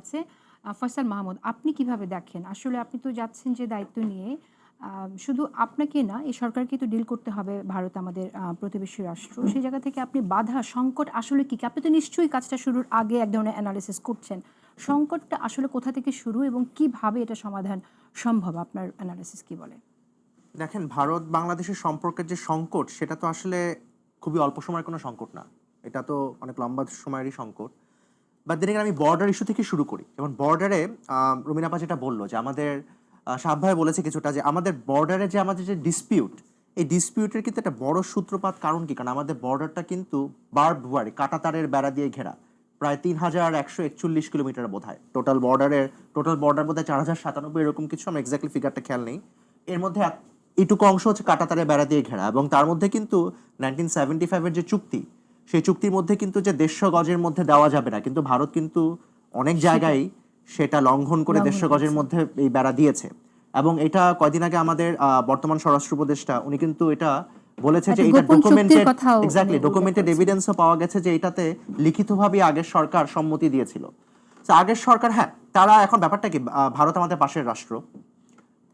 আছে। ফয়সাল মাহমুদ, আপনি কিভাবে দেখেন? আসলে আপনি তো যাচ্ছেন যে দায়িত্ব নিয়ে, শুধু আপনাকে না, এই সরকারকে তো ডিল করতে হবে। ভারত আমাদের প্রতিবেশী রাষ্ট্র। সেই জায়গা থেকে আপনি বাধা, সংকট আসলে কি? আপনি তো নিশ্চয়ই কাজটা শুরুর আগে এক ধরনের এনালিসিস করছেন। সংকটটা আসলে কোথা থেকে শুরু এবং কিভাবে এটা সমাধান সম্ভব? আপনার এনালিসিস কি বলে? দেখেন, ভারত বাংলাদেশের সম্পর্কের যে সংকট, সেটা তো আসলে খুবই অল্প সময়ের কোনো সংকট না। এটা তো অনেক লম্বা সময়েরই সংকট। বাট দেন আমি বর্ডার ইস্যু থেকে শুরু করি। যেমন বর্ডারে রুমিন আপা যেটা বলল যে আমাদের সাহাব ভাই বলেছে কিছুটা, যে আমাদের বর্ডারে যে আমাদের যে ডিসপিউট, এই ডিসপিউটের কিন্তু একটা বড় সূত্রপাত কারণ কি? কারণ আমাদের বর্ডারটা কিন্তু বার্বড ওয়ার, কাঁটাতারের বেড়া দিয়ে ঘেরা। প্রায় ৩,১৪১ কিলোমিটার বোধ হয় টোটাল বর্ডার বোধ হয় ৪,০৯৭ এরকম কিছু, আমার এক্স্যাক্টলি ফিগারটা খেয়াল নেই। এর মধ্যে এইটুকু অংশ হচ্ছে কাঁটাতারের বেড়া দিয়ে ঘেরা, এবং তার মধ্যে কিন্তু 1975-এর যে চুক্তি, সেই চুক্তির মধ্যে কিন্তু যে ১৫০ গজের মধ্যে দেওয়া যাবে না, কিন্তু ভারত কিন্তু অনেক জায়গায় সেটা লঙ্ঘন করে ১৫০ গজের মধ্যে এই বেড়া দিয়েছে। এবং এটা কয়দিন আগে আমাদের বর্তমান স্বরাষ্ট্র উপদেষ্টা উনি কিন্তু এটা বলেছে যে এটা ডকুমেন্টেড এভিডেন্সও পাওয়া গেছে যে এটাতে লিখিতভাবে আগের সরকার সম্মতি দিয়েছিল। তো আগের সরকার, হ্যাঁ, তারা এখন ব্যাপারটা কি, ভারত আমাদের পাশের রাষ্ট্র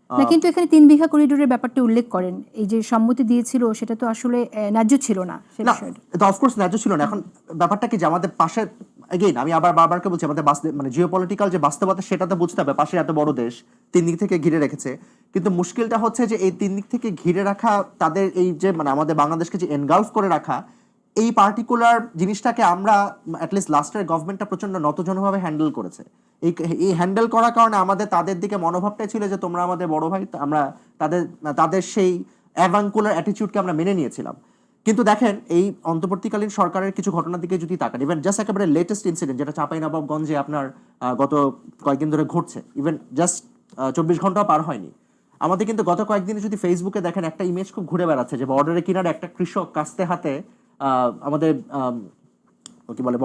না, কিন্তু এখানে ৩ বিঘা করিডোরের ব্যাপারটা উল্লেখ করেন। এই যে সম্মতি দিয়েছিল সেটা তো আসলে ন্যায্য ছিল না। না, এটা অফকোর্স ন্যায্য ছিল না। এখন ব্যাপারটা কি যে আমাদের পাশে, এগেইন আমি আবার বারবারকে বলছি, আমাদের মানে জিওপলিটিক্যাল যে বাস্তবতা, সেটা তো বুঝতে হবে। পাশে এত বড় দেশ ৩ দিক থেকে ঘিরে রেখেছে, কিন্তু মুশকিলটা হচ্ছে যে এই ৩ দিক থেকে ঘিরে রাখা, তাদের এই যে মানে আমাদের বাংলাদেশকে যে এনগালফ করে রাখা, এই পার্টিকুলার জিনিসটাকে আমরা অ্যাটলিস্ট লাস্টের গভর্নমেন্টটা প্রচন্ড নতজনভাবে হ্যান্ডেল করেছে। এই হ্যান্ডেল করার কারণে আমাদের তাদের দিকে মনোভাবটাই ছিল যে তোমরা আমাদের বড় ভাই, আমরা তাদের সেই অ্যাভাঙ্কুলার অ্যাটিটিউডকে আমরা মেনে নিয়েছিলাম। কিন্তু দেখেন, এই অন্তর্বর্তীকালীন সরকারের কিছু ঘটনার দিকে যদি তাকান, ইভেন জাস্ট একেবারে লেটেস্ট ইনসিডেন্ট যেটা চাঁপাইনবাবগঞ্জে আপনার গত কয়েকদিন ধরে ঘটছে, ইভেন জাস্ট ২৪ ঘন্টাও পার হয়নি, আমাদের কিন্তু গত কয়েকদিনে যদি ফেসবুকে দেখেন, একটা ইমেজ খুব ঘুরে বেড়াচ্ছে যে বর্ডারের কিনারে একটা কৃষক কাস্তে হাতে আমাদের কি বলে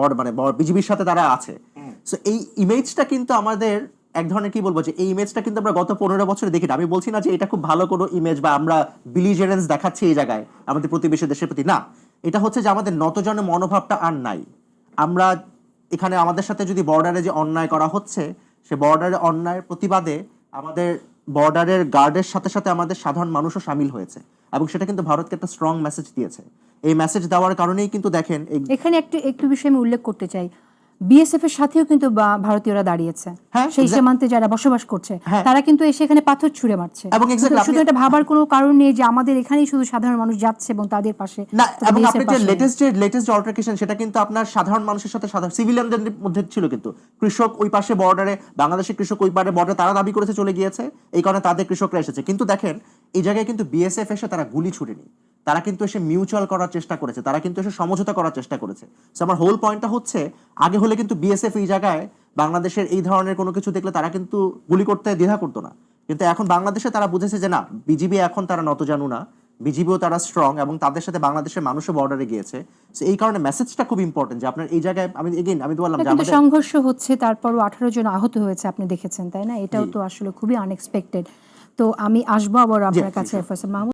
বিজিবির সাথে তারা আছে। সো এই ইমেজটা কিন্তু আমাদের এক ধরনের, কি বলবো, যে এই ইমেজটা কিন্তু আমরা গত ১৫ বছরে দেখি না। আমি বলছি না যে এটা খুব ভালো কোনো ইমেজ বা আমরা বিলিজেরেন্স দেখাচ্ছি এই জায়গায় আমাদের প্রতিবেশী দেশের প্রতি, না। এটা হচ্ছে যে আমাদের নতজনের মনোভাবটা আর নাই। আমরা এখানে আমাদের সাথে যদি বর্ডারে যে অন্যায় করা হচ্ছে, সে বর্ডারে অন্যায়ের প্রতিবাদে আমাদের বর্ডারের গার্ডের সাথে সাথে আমাদের সাধারণ মানুষও সামিল হয়েছে, এবং সেটা কিন্তু ভারতকে একটা স্ট্রং মেসেজ দিয়েছে। এই মেসেজ দেওয়ার কারণেই কিন্তু দেখেন, এখানে একটু বিষয় আমি উল্লেখ করতে চাই। বিএসএফ এর সাথেও কিন্তু ভারতীয়রা দাঁড়িয়েছে। সেই সীমান্তে যারা বসবাস করছে, তারা কিন্তু এসে এখানে পাথর ছুঁড়ে মারছে। শুধু এটা ভাবার কোনো কারণ নেই যে আমাদের এখানেই শুধু সাধারণ মানুষ যাচ্ছে এবং তাদের পাশে না। এবং আপনি যে লেটেস্ট অল্টারকেশন, সেটা কিন্তু আপনার সাধারণ মানুষের সাথে সাধারণ সিভিলিয়ানদের মধ্যে ছিল। কিন্তু কৃষক ওই পাশে বর্ডারে, বাংলাদেশের কৃষক ওই পারে বর্ডারে, তারা দাবি করেছে চলে গিয়েছে, এই কারণে তাদের কৃষকরা এসেছে। কিন্তু দেখেন, এই জায়গায় কিন্তু বিএসএফ এসে তারা গুলি ছুড়েনি, তারা কিন্তু এসে মিউচুয়াল করার চেষ্টা করেছে, তারা কিন্তু এসে সমঝোতা করার চেষ্টা করেছে। সো আমার হোল পয়েন্টটা হচ্ছে, আগে হলে কিন্তু বিএসএফ এই জায়গায় বাংলাদেশের এই ধরনের কোনো কিছু দেখলে তারা কিন্তু গুলি করতে দ্বিধা করতো না। কিন্তু এখন বাংলাদেশে তারা বুঝেছে যে না, বিজিবি এখন তারা নতজানু না, বিজিবিও তারা স্ট্রং, এবং তাদের সাথে বাংলাদেশের মানুষও বর্ডারে গিয়েছে। সো এই কারণে মেসেজটা খুব ইম্পর্টেন্ট যে আপনার এই জায়গায়, আমি তো বললাম যে আমাদের সংঘর্ষ হচ্ছে, তারপরও 18 জন আহত হয়েছে, আপনি দেখেছেন, তাই না? এটাও তো আসলে খুবই আনএক্সপেক্টেড। তো আমি আসবো আবার আপনার কাছে, ফয়সাল মাহমুদ।